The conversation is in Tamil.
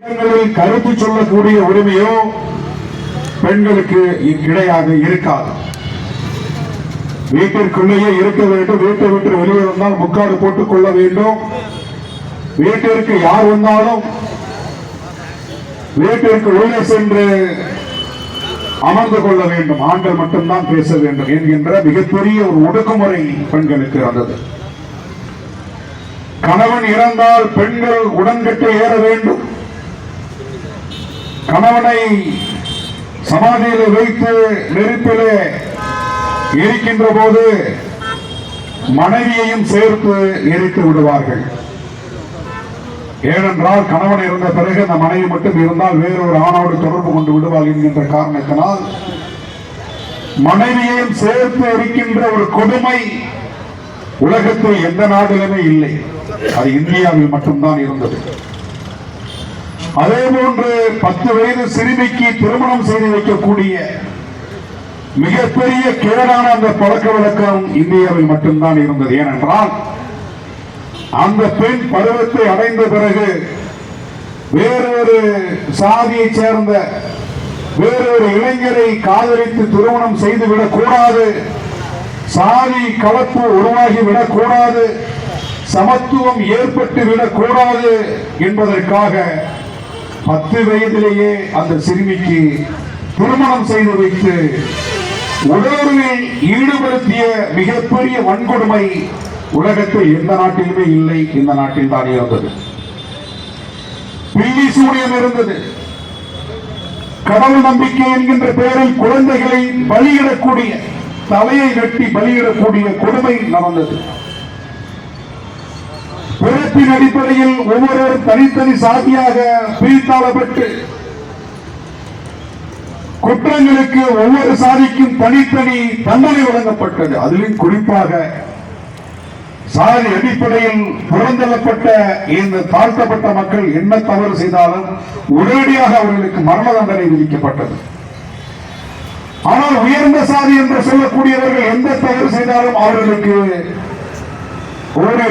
கருத்து சொல்லக்கூடிய உரிமையோ பெண்களுக்கு கிடையாக இருக்காது. வீட்டிற்குள்ளேயே இருக்க வேண்டும். வீட்டை விட்டு வெளியே வந்தால் முக்காடு போட்டுக் கொள்ள வேண்டும். வீட்டிற்கு யார் வந்தாலும் வீட்டிற்கு உள்ளே சென்று அமர்ந்து கொள்ள வேண்டும். ஆண்கள் மட்டும்தான் பேச வேண்டும் என்கின்ற மிகப்பெரிய ஒரு ஒடுக்குமுறை பெண்களுக்கு வந்தது. கணவன் இறந்தால் பெண்கள் உடன்கட்டை ஏற வேண்டும். கணவனை சமாதியில் வைத்து நெருப்பிலே எரிக்கின்ற போது மனைவியையும் சேர்த்து எரித்து விடுவார்கள். ஏனென்றால் கணவன் இருந்த பிறகு அந்த மனைவி மட்டும் இருந்தால் வேறொரு ஆணோடு தொடர்பு கொண்டு விடுவாள் என்கின்ற காரணத்தினால் மனைவியையும் சேர்த்து எரிக்கின்ற ஒரு கொடுமை உலகத்தில் எந்த நாட்டிலுமே இல்லை. அது இந்தியாவில் மட்டும்தான் இருந்தது. அதே போன்று 10 வயது சிறுமிக்கு திருமணம் செய்து வைக்கக்கூடிய மிகப்பெரிய கேடான அந்த பழக்க வழக்கம் இந்தியாவில் மட்டும்தான் இருந்தது. ஏனென்றால் அந்த பெண் பருவத்தை அடைந்த பிறகு வேறொரு சாதியை சேர்ந்த வேறொரு இளைஞரை காதலித்து திருமணம் செய்துவிடக் கூடாது, சாதி கலப்பு உருவாகிவிடக் கூடாது, சமத்துவம் ஏற்பட்டு விடக்கூடாது என்பதற்காக 10 வயதிலேயே அந்த சிறுமிக்கு திருமணம் செய்து வைத்து உடலுறவில் ஈடுபடுத்திய மிகப்பெரிய வன்கொடுமை உலகத்தில் எந்த நாட்டிலுமே இல்லை. இந்த நாட்டில் தான் இருந்தது. பில்லி சூனியம் இருந்தது. கடவுள் நம்பிக்கை என்கின்ற பெயரில் குழந்தைகளை பலியிடக்கூடிய, தலையை வெட்டி பலியிடக்கூடிய கொடுமை நடந்தது. பிறப்பின் அடிப்படையில் ஒவ்வொருவரும் தனித்தனி சாதியாக பிரித்தாளப்பட்டு குற்றங்களுக்கு ஒவ்வொரு சாதிக்கும் தனித்தனி தண்டனை வழங்கப்பட்டது. அதிலும் குறிப்பாக சாதி அடிப்படையில் புறந்தள்ளப்பட்ட இந்த தாழ்த்தப்பட்ட மக்கள் என்ன தவறு செய்தாலும் உடனடியாக அவர்களுக்கு மரண தண்டனை விதிக்கப்பட்டது. ஆனால் உயர்ந்த சாதி என்று சொல்லக்கூடியவர்கள் எந்த தவறு செய்தாலும் அவர்களுக்கு ஒரு